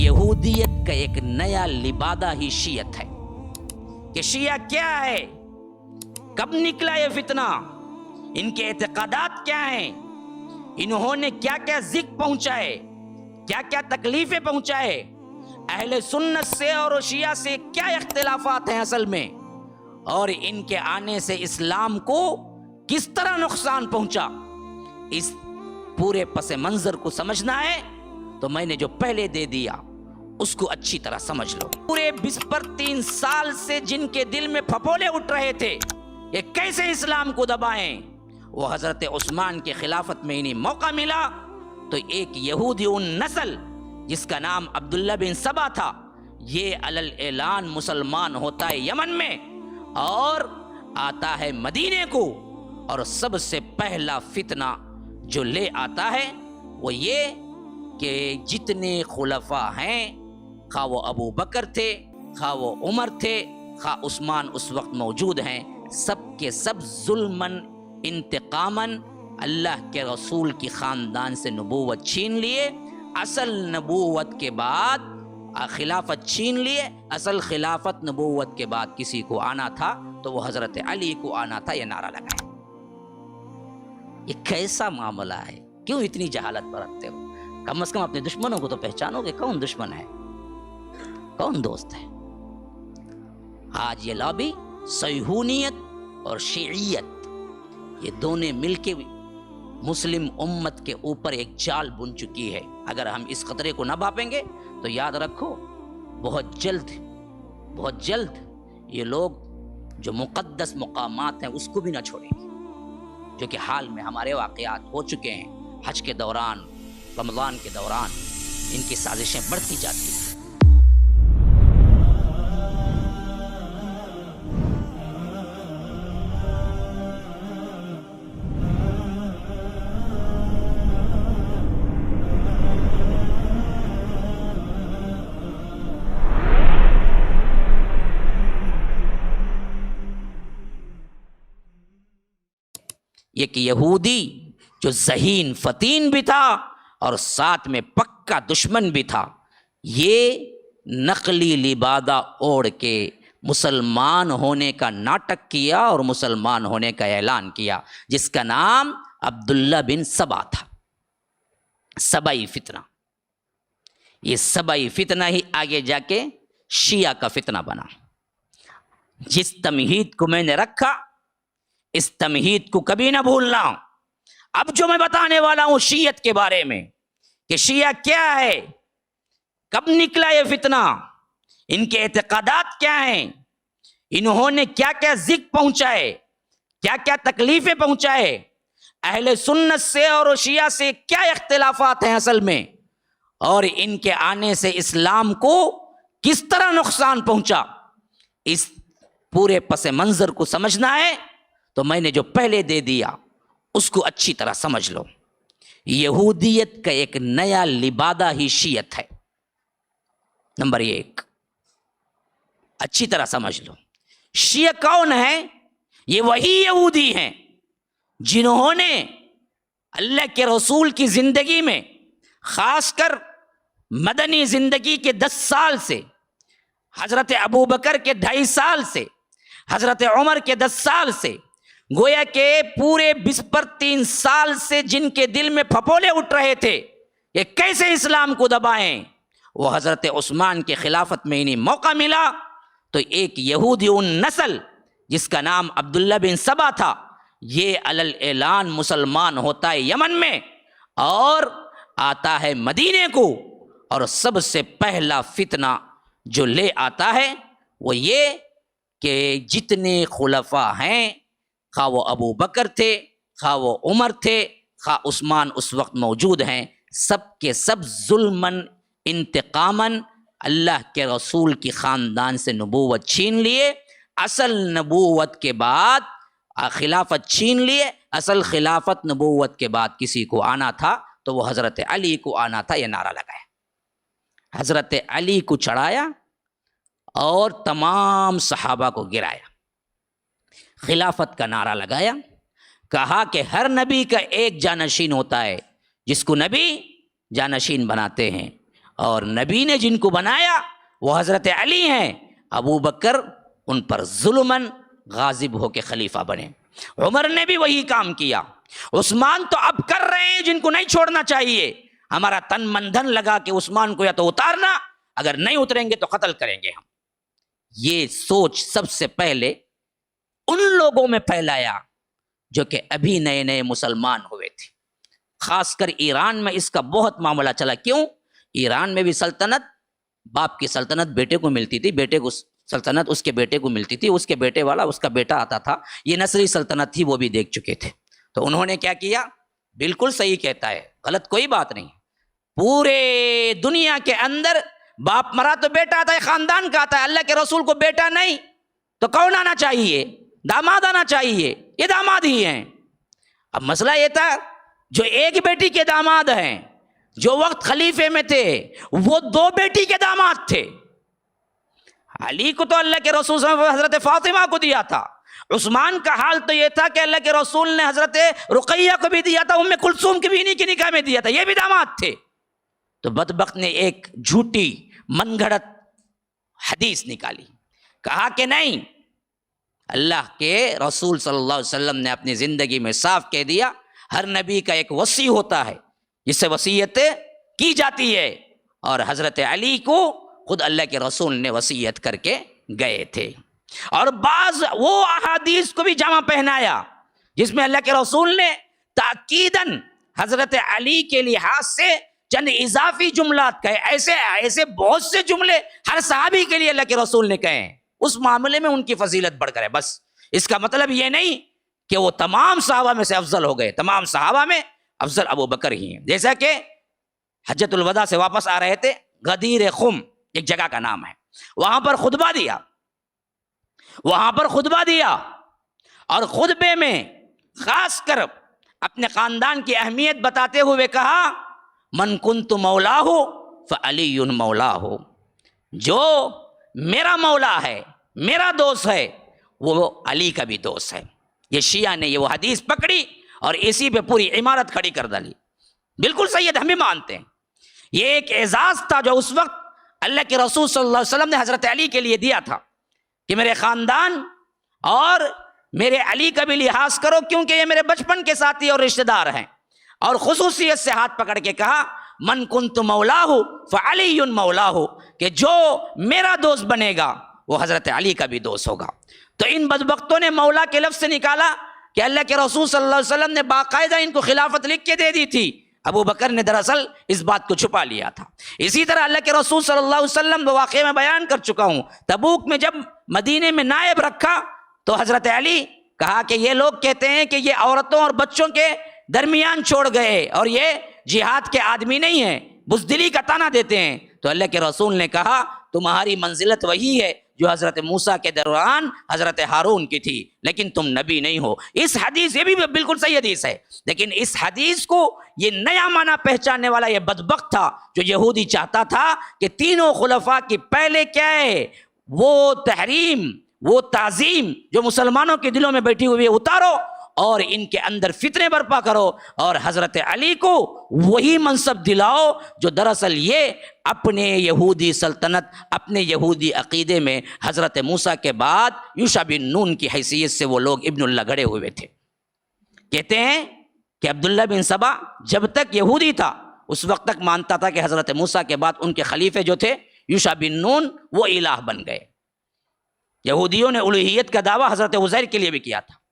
یہودیت کا ایک نیا لبادہ ہی شیعت ہے کہ شیعہ کیا ہے، کب نکلا یہ فتنہ، ان کے اعتقادات کیا ہیں، انہوں نے کیا کیا ذکر پہنچائے، کیا کیا تکلیفیں پہنچائے، اہل سنت سے اور شیعہ سے کیا اختلافات ہیں اصل میں، اور ان کے آنے سے اسلام کو کس طرح نقصان پہنچا، اس پورے پس منظر کو سمجھنا ہے تو میں نے جو پہلے دے دیا اس کو اچھی طرح سمجھ لو۔ پورے 3 سال سے جن کے دل میں پھپولے اٹھ رہے تھے یہ کیسے اسلام کو دبائیں، وہ حضرت عثمان کے خلافت میں انہیں موقع ملا تو ایک یہودی نسل جس کا نام عبداللہ بن سبا تھا، یہ علل اعلان مسلمان ہوتا ہے یمن میں اور آتا ہے مدینے کو، اور سب سے پہلا فتنہ جو لے آتا ہے وہ یہ کہ جتنے خلفاء ہیں، خواہ وہ ابو بکر تھے، خواہ وہ عمر تھے، خواہ عثمان اس وقت موجود ہیں، سب کے سب ظلماً انتقاماً اللہ کے رسول کی خاندان سے نبوت چھین لیے، اصل نبوت کے بعد خلافت چھین لیے، اصل خلافت نبوت کے بعد کسی کو آنا تھا تو وہ حضرت علی کو آنا تھا، یہ نعرہ لگائے۔ یہ کیسا معاملہ ہے، کیوں اتنی جہالت برتتے ہو؟ کم از کم اپنے دشمنوں کو تو پہچانو کہ کون دشمن ہے کون دوست ہے۔ آج یہ لابی صہیونیت اور شیعیت یہ دونوں مل کے مسلم امت کے اوپر ایک جال بن چکی ہے، اگر ہم اس خطرے کو نہ بھاپیں گے تو یاد رکھو بہت جلد یہ لوگ جو مقدس مقامات ہیں اس کو بھی نہ چھوڑیں گے، جو کہ حال میں ہمارے واقعات ہو چکے ہیں۔ حج کے دوران، رمضان کے دوران ان کی سازشیں بڑھتی جاتی ہیں۔ ایک یہودی جو ذہین فتین بھی تھا اور ساتھ میں پکا دشمن بھی تھا، یہ نقلی لبادہ اوڑھ کے مسلمان ہونے کا ناٹک کیا اور مسلمان ہونے کا اعلان کیا، جس کا نام عبداللہ بن سبا تھا۔ سبائی فتنہ، یہ سبائی فتنہ ہی آگے جا کے شیعہ کا فتنہ بنا۔ جس تمہید کو میں نے رکھا اس تمہید کو کبھی نہ بھولنا۔ اب جو میں بتانے والا ہوں شیعت کے بارے میں کہ شیعہ کیا ہے، کب نکلا یہ فتنہ، ان کے اعتقادات کیا ہیں، انہوں نے کیا کیا ذکر پہنچائے، کیا کیا تکلیفیں پہنچائے، اہل سنت سے اور شیعہ سے کیا اختلافات ہیں اصل میں، اور ان کے آنے سے اسلام کو کس طرح نقصان پہنچا، اس پورے پس منظر کو سمجھنا ہے تو میں نے جو پہلے دے دیا اس کو اچھی طرح سمجھ لو۔ یہودیت کا ایک نیا لبادہ ہی شیعت ہے، نمبر 1 اچھی طرح سمجھ لو۔ شیعہ کون ہے؟ یہ وہی یہودی ہیں جنہوں نے اللہ کے رسول کی زندگی میں، خاص کر مدنی زندگی کے 10 سال سے، حضرت ابو بکر کے 2.5 سال سے، حضرت عمر کے 10 سال سے، گویا کہ پورے 3 سال سے جن کے دل میں پھپولے اٹھ رہے تھے یہ کیسے اسلام کو دبائیں، وہ حضرت عثمان کے خلافت میں انہیں موقع ملا تو ایک یہودی نسل جس کا نام عبداللہ بن سبا تھا، یہ علل اعلان مسلمان ہوتا ہے یمن میں اور آتا ہے مدینے کو، اور سب سے پہلا فتنہ جو لے آتا ہے وہ یہ کہ جتنے خلفاء ہیں، خواہ وہ ابو بکر تھے، خواہ وہ عمر تھے، خواہ عثمان اس وقت موجود ہیں، سب کے سب ظلماً انتقاماً اللہ کے رسول کی خاندان سے نبوت چھین لیے، اصل نبوت کے بعد خلافت چھین لیے، اصل خلافت نبوت کے بعد کسی کو آنا تھا تو وہ حضرت علی کو آنا تھا، یہ نعرہ لگایا، حضرت علی کو چڑھایا اور تمام صحابہ کو گرایا، خلافت کا نعرہ لگایا، کہا کہ ہر نبی کا ایک جانشین ہوتا ہے جس کو نبی جانشین بناتے ہیں، اور نبی نے جن کو بنایا وہ حضرت علی ہیں، ابو بکر ان پر ظلماً غاضب ہو کے خلیفہ بنے، عمر نے بھی وہی کام کیا، عثمان تو اب کر رہے ہیں جن کو نہیں چھوڑنا چاہیے، ہمارا تن من دھن لگا کہ عثمان کو یا تو اتارنا، اگر نہیں اتریں گے تو قتل کریں گے ہم۔ یہ سوچ سب سے پہلے ان لوگوں میں پھیلایا جو کہ ابھی نئے نئے مسلمان ہوئے تھے، خاص کر ایران میں اس کا بہت معاملہ چلا۔ کیوں؟ ایران میں بھی سلطنت، باپ کی سلطنت بیٹے کو ملتی تھی، بیٹے کو سلطنت اس کے بیٹے کو ملتی تھی، اس کے بیٹے والا اس کا بیٹا آتا تھا، یہ نسلی سلطنت تھی، وہ بھی دیکھ چکے تھے۔ تو انہوں نے کیا کیا؟ بالکل صحیح کہتا ہے، غلط کوئی بات نہیں، پورے دنیا کے اندر باپ مرا تو بیٹا آتا ہے، خاندان کا آتا ہے، اللہ کے رسول کو بیٹا نہیں تو کون آنا چاہیے؟ داماد آنا چاہیے، یہ داماد ہی ہیں۔ اب مسئلہ یہ تھا جو ایک بیٹی کے داماد ہیں، جو وقت خلیفے میں تھے وہ 2 بیٹی کے داماد تھے۔ علی کو تو اللہ کے رسول صلی اللہ علیہ وسلم حضرت فاطمہ کو دیا تھا، عثمان کا حال تو یہ تھا کہ اللہ کے رسول نے حضرت رقیہ کو بھی دیا تھا، ام کلثوم کی بھی انہی کے نکاح میں دیا تھا، یہ بھی داماد تھے۔ تو بدبخت نے ایک جھوٹی من گھڑت حدیث نکالی، کہا کہ نہیں، اللہ کے رسول صلی اللہ علیہ وسلم نے اپنی زندگی میں صاف کہہ دیا، ہر نبی کا ایک وصی ہوتا ہے جس سے وصیت کی جاتی ہے، اور حضرت علی کو خود اللہ کے رسول نے وصیت کر کے گئے تھے۔ اور بعض وہ احادیث کو بھی جامع پہنایا جس میں اللہ کے رسول نے تاکیداً حضرت علی کے لحاظ سے چند اضافی جملات کہے، ایسے بہت سے جملے ہر صحابی کے لیے اللہ کے رسول نے کہے، اس معاملے میں ان کی فضیلت بڑھ کر ہے۔ بس اس کا مطلب یہ نہیں کہ وہ تمام صحابہ میں سے افضل ہو گئے، تمام صحابہ میں افضل ابو بکر ہی ہیں۔ جیسا کہ حجۃ الوداع سے واپس آ رہے تھے، غدیر خم ایک جگہ کا نام ہے، وہاں پر خطبہ دیا، اور خطبے میں خاص کر اپنے خاندان کی اہمیت بتاتے ہوئے کہا، من کنت مولاہ فعلی مولاہ، جو میرا مولا ہے، میرا دوست ہے، وہ علی کا بھی دوست ہے۔ یہ شیعہ نے یہ وہ حدیث پکڑی اور اسی پہ پوری عمارت کھڑی کر ڈالی۔ بالکل سید ہم بھی مانتے ہیں، یہ ایک اعزاز تھا جو اس وقت اللہ کے رسول صلی اللہ علیہ وسلم نے حضرت علی کے لیے دیا تھا کہ میرے خاندان اور میرے علی کا بھی لحاظ کرو، کیونکہ یہ میرے بچپن کے ساتھی اور رشتہ دار ہیں۔ اور خصوصیت سے ہاتھ پکڑ کے کہا، من کنت مولاہ فعلی مولاہ، کہ جو میرا دوست بنے گا وہ حضرت علی کا بھی دوست ہوگا۔ تو ان بدبختوں نے مولا کے لفظ سے نکالا کہ اللہ کے رسول صلی اللہ علیہ وسلم نے باقاعدہ ان کو خلافت لکھ کے دے دی تھی، ابو بکر نے دراصل اس بات کو چھپا لیا تھا۔ اسی طرح اللہ کے رسول صلی اللہ علیہ وسلم واقعے میں بیان کر چکا ہوں، تبوک میں جب مدینے میں نائب رکھا تو حضرت علی کہا کہ یہ لوگ کہتے ہیں کہ یہ عورتوں اور بچوں کے درمیان چھوڑ گئے اور یہ جہاد کے آدمی نہیں ہیں، بزدلی کا تانا دیتے ہیں۔ تو اللہ کے رسول نے کہا، تمہاری منزلت وہی ہے جو حضرت موسیٰ کے دوران حضرت ہارون کی تھی، لیکن تم نبی نہیں ہو۔ اس حدیث، یہ بھی بالکل صحیح حدیث ہے، لیکن اس حدیث کو یہ نیا معنی پہچاننے والا یہ بدبخت تھا جو یہودی چاہتا تھا کہ تینوں خلفاء کی پہلے کیا ہے، وہ تحریم، وہ تعظیم جو مسلمانوں کے دلوں میں بیٹھی ہوئی ہے اتارو اور ان کے اندر فتنے برپا کرو، اور حضرت علی کو وہی منصب دلاؤ جو دراصل یہ اپنے یہودی سلطنت، اپنے یہودی عقیدے میں حضرت موسیٰ کے بعد یوشع بن نون کی حیثیت سے وہ لوگ ابن اللہ گڑے ہوئے تھے۔ کہتے ہیں کہ عبداللہ بن سبا جب تک یہودی تھا اس وقت تک مانتا تھا کہ حضرت موسیٰ کے بعد ان کے خلیفے جو تھے یوشع بن نون وہ الہ بن گئے۔ یہودیوں نے الوہیت کا دعویٰ حضرت عزیر کے لیے بھی کیا تھا،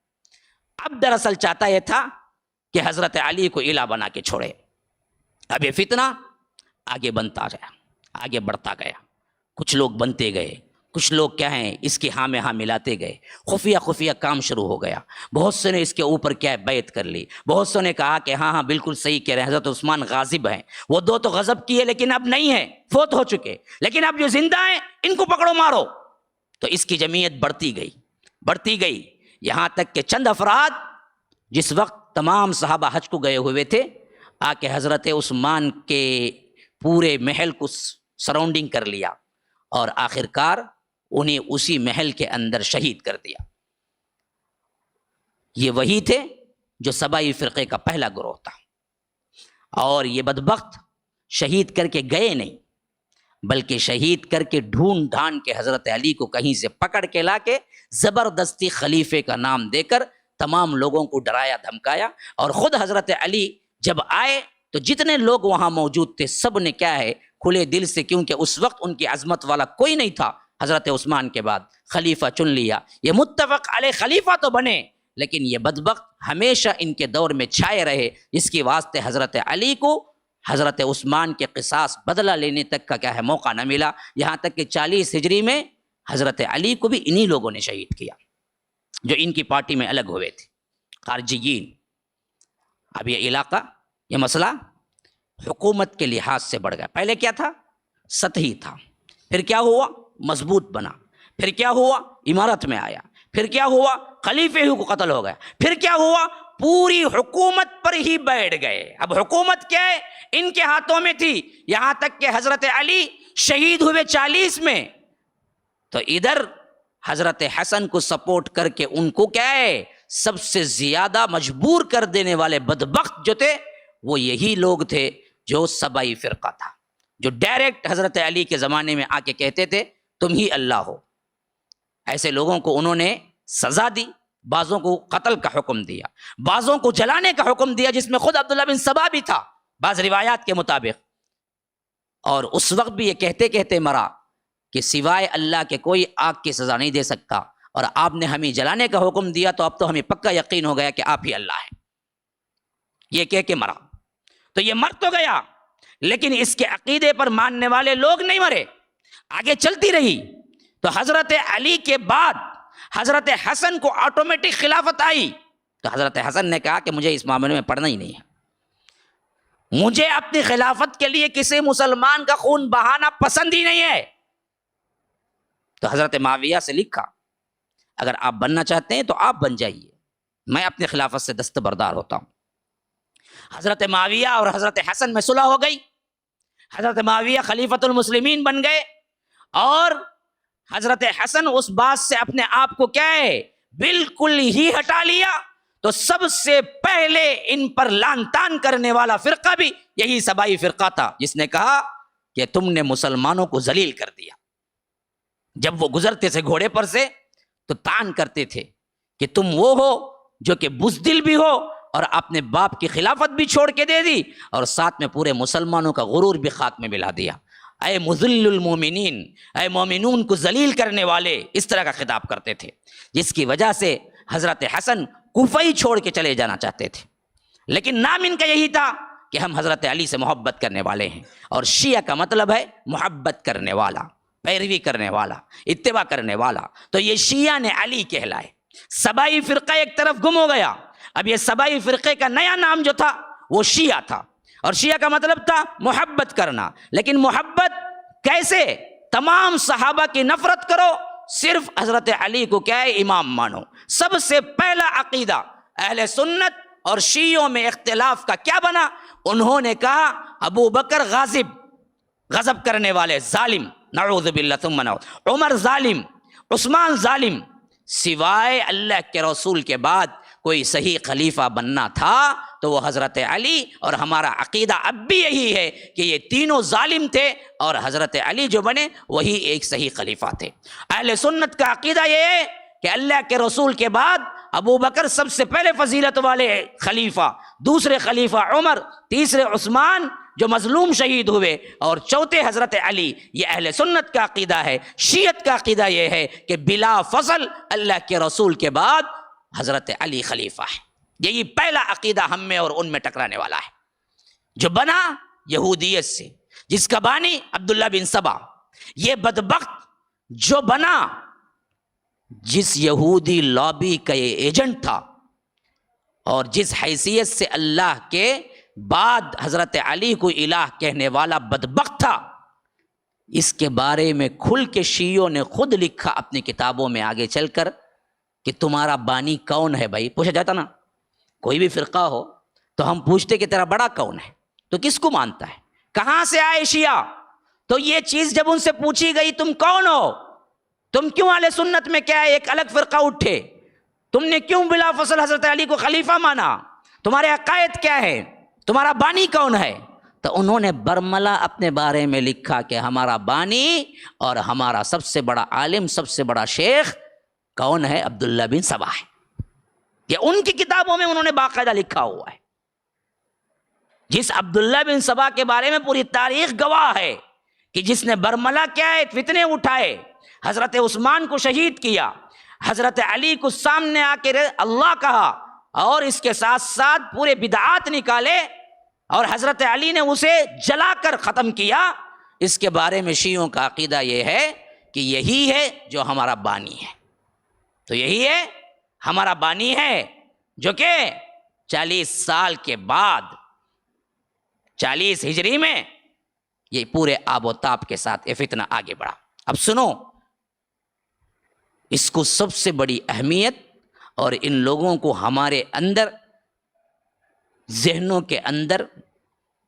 اب دراصل چاہتا یہ تھا کہ حضرت علی کو الہ بنا کے چھوڑے۔ اب یہ فتنہ آگے بنتا گیا، آگے بڑھتا گیا، کچھ لوگ بنتے گئے، کچھ لوگ کیا ہیں اس کی ہاں میں ہاں ملاتے گئے، خفیہ کام شروع ہو گیا۔ بہت سے نے اس کے اوپر کیا ہے بیعت کر لی، بہت سے نے کہا کہ ہاں بالکل صحیح کہہ رہے ہیں، حضرت عثمان غاضب ہیں، وہ 2 تو غضب کیے لیکن اب نہیں ہیں، فوت ہو چکے، لیکن اب جو زندہ ہیں ان کو پکڑو مارو۔ تو اس کی جمعیت بڑھتی گئی یہاں تک کہ چند افراد جس وقت تمام صحابہ حج کو گئے ہوئے تھے آ کے حضرت عثمان کے پورے محل کو سراؤنڈنگ کر لیا اور آخر کار انہیں اسی محل کے اندر شہید کر دیا۔ یہ وہی تھے جو سبائی فرقے کا پہلا گروہ تھا، اور یہ بدبخت شہید کر کے گئے نہیں، بلکہ شہید کر کے ڈھونڈ ڈھانڈ کے حضرت علی کو کہیں سے پکڑ کے لا کے زبردستی خلیفے کا نام دے کر تمام لوگوں کو ڈرایا دھمکایا. اور خود حضرت علی جب آئے تو جتنے لوگ وہاں موجود تھے سب نے کیا ہے کھلے دل سے, کیونکہ اس وقت ان کی عظمت والا کوئی نہیں تھا, حضرت عثمان کے بعد خلیفہ چن لیا. یہ متفق علیہ خلیفہ تو بنے لیکن یہ بدبخت ہمیشہ ان کے دور میں چھائے رہے, جس کی واسطے حضرت علی کو حضرت عثمان کے قصاص بدلہ لینے تک کا کیا ہے موقع نہ ملا. یہاں تک کہ 40 ہجری میں حضرت علی کو بھی انہی لوگوں نے شہید کیا جو ان کی پارٹی میں الگ ہوئے تھے, خارجیین. اب یہ علاقہ, یہ مسئلہ حکومت کے لحاظ سے بڑھ گیا. پہلے کیا تھا؟ سطحی تھا. پھر کیا ہوا؟ مضبوط بنا. پھر کیا ہوا؟ عمارت میں آیا. پھر کیا ہوا؟ خلیفے کو قتل ہو گیا. پھر کیا ہوا؟ پوری حکومت پر ہی بیٹھ گئے. اب حکومت کیا ہے؟ ان کے ہاتھوں میں تھی. یہاں تک کہ حضرت علی شہید ہوئے 40 میں, تو ادھر حضرت حسن کو سپورٹ کر کے ان کو کیا ہے سب سے زیادہ مجبور کر دینے والے بدبخت جو تھے وہ یہی لوگ تھے جو سبائی فرقہ تھا, جو ڈائریکٹ حضرت علی کے زمانے میں آ کے کہتے تھے تم ہی اللہ ہو. ایسے لوگوں کو انہوں نے سزا دی, بعضوں کو قتل کا حکم دیا, بعضوں کو جلانے کا حکم دیا, جس میں خود عبداللہ بن سبا بھی تھا بعض روایات کے مطابق. اور اس وقت بھی یہ کہتے کہتے مرا کہ سوائے اللہ کے کوئی آگ کی سزا نہیں دے سکتا, اور آپ نے ہمیں جلانے کا حکم دیا تو اب تو ہمیں پکا یقین ہو گیا کہ آپ ہی اللہ ہیں. یہ کہہ کے مرا. تو یہ مر تو گیا لیکن اس کے عقیدے پر ماننے والے لوگ نہیں مرے, آگے چلتی رہی. تو حضرت علی کے بعد حضرت حسن کو آٹومیٹک خلافت آئی. تو حضرت حسن نے کہا کہ مجھے اس معاملے میں پڑھنا ہی نہیں ہے, مجھے اپنی خلافت کے لیے کسی مسلمان کا خون بہانا پسند ہی نہیں ہے. تو حضرت معاویہ سے لکھا اگر آپ بننا چاہتے ہیں تو آپ بن جائیے, میں اپنی خلافت سے دستبردار ہوتا ہوں. حضرت معاویہ اور حضرت حسن میں صلح ہو گئی. حضرت معاویہ خلیفۃ المسلمین بن گئے اور حضرت حسن اس بات سے اپنے آپ کو کیا ہے بالکل ہی ہٹا لیا. تو سب سے پہلے ان پر لان تان کرنے والا فرقہ بھی یہی سبائی فرقہ تھا, جس نے کہا کہ تم نے مسلمانوں کو ذلیل کر دیا. جب وہ گزرتے تھے گھوڑے پر سے تو تان کرتے تھے کہ تم وہ ہو جو کہ بزدل بھی ہو اور اپنے باپ کی خلافت بھی چھوڑ کے دے دی اور ساتھ میں پورے مسلمانوں کا غرور بھی خاک میں ملا دیا. اے مذل المومنین, اے مومنون کو ذلیل کرنے والے, اس طرح کا خطاب کرتے تھے, جس کی وجہ سے حضرت حسن کوفہ ہی چھوڑ کے چلے جانا چاہتے تھے. لیکن نام ان کا یہی تھا کہ ہم حضرت علی سے محبت کرنے والے ہیں, اور شیعہ کا مطلب ہے محبت کرنے والا, پیروی کرنے والا, اتباع کرنے والا. تو یہ شیعہ نے علی کہلائے. سبائی فرقہ ایک طرف گم ہو گیا. اب یہ سبائی فرقے کا نیا نام جو تھا وہ شیعہ تھا, اور شیعہ کا مطلب تھا محبت کرنا. لیکن محبت کیسے؟ تمام صحابہ کی نفرت کرو, صرف حضرت علی کو کیا ہے امام مانو. سب سے پہلا عقیدہ اہل سنت اور شیعوں میں اختلاف کا کیا بنا؟ انہوں نے کہا ابو بکر غاضب, غضب کرنے والے, ظالم, نعوذ باللہ ثم نعوذ, عمر ظالم, عثمان ظالم. سوائے اللہ کے رسول کے بعد کوئی صحیح خلیفہ بننا تھا تو وہ حضرت علی, اور ہمارا عقیدہ اب بھی یہی ہے کہ یہ تینوں ظالم تھے اور حضرت علی جو بنے وہی ایک صحیح خلیفہ تھے. اہل سنت کا عقیدہ یہ ہے کہ اللہ کے رسول کے بعد ابو بکر سب سے پہلے فضیلت والے خلیفہ, دوسرے خلیفہ عمر, تیسرے عثمان جو مظلوم شہید ہوئے, اور چوتھے حضرت علی. یہ اہل سنت کا عقیدہ ہے. شیعت کا عقیدہ یہ ہے کہ بلا فصل اللہ کے رسول کے بعد حضرت علی خلیفہ ہے. یہی پہلا عقیدہ ہم میں اور ان میں ٹکرانے والا ہے, جو بنا یہودیت سے, جس کا بانی عبداللہ بن سبا. یہ بدبخت جو بنا جس یہودی لابی کا یہ ایجنٹ تھا, اور جس حیثیت سے اللہ کے بعد حضرت علی کو الہ کہنے والا بدبخت تھا, اس کے بارے میں کھل کے شیعوں نے خود لکھا اپنی کتابوں میں آگے چل کر کہ تمہارا بانی کون ہے. بھائی پوچھا جاتا نا, کوئی بھی فرقہ ہو تو ہم پوچھتے کہ تیرا بڑا کون ہے, تو کس کو مانتا ہے, کہاں سے آئے شیعہ. تو یہ چیز جب ان سے پوچھی گئی تم کون ہو, تم کیوں اہل سنت میں کیا ہے ایک الگ فرقہ اٹھے, تم نے کیوں بلا فصل حضرت علی کو خلیفہ مانا, تمہارے عقائد کیا ہے, تمہارا بانی کون ہے, تو انہوں نے برملا اپنے بارے میں لکھا کہ ہمارا بانی اور ہمارا سب سے بڑا عالم، سب سے بڑا شیخ کون ہے؟ عبداللہ بن سبا ہے۔ یہ ان کی کتابوں میں انہوں نے باقاعدہ لکھا ہوا ہے۔ جس عبداللہ بن سبا کے بارے میں پوری تاریخ گواہ ہے کہ جس نے برملا کیا ہے، فتنے اٹھائے، حضرت عثمان کو شہید کیا، حضرت علی کو سامنے آ کے اللہ کہا، اور اس کے ساتھ ساتھ پورے بدعات نکالے، اور حضرت علی نے اسے جلا کر ختم کیا۔ اس کے بارے میں شیعوں کا عقیدہ یہ ہے کہ یہی ہے جو ہمارا بانی ہے۔ تو یہی ہے ہمارا بانی ہے، جو کہ 40 سال کے بعد 40 ہجری میں یہ پورے آب و تاب کے ساتھ یہ فتنہ آگے بڑھا۔ اب سنو، اس کو سب سے بڑی اہمیت، اور ان لوگوں کو ہمارے اندر ذہنوں کے اندر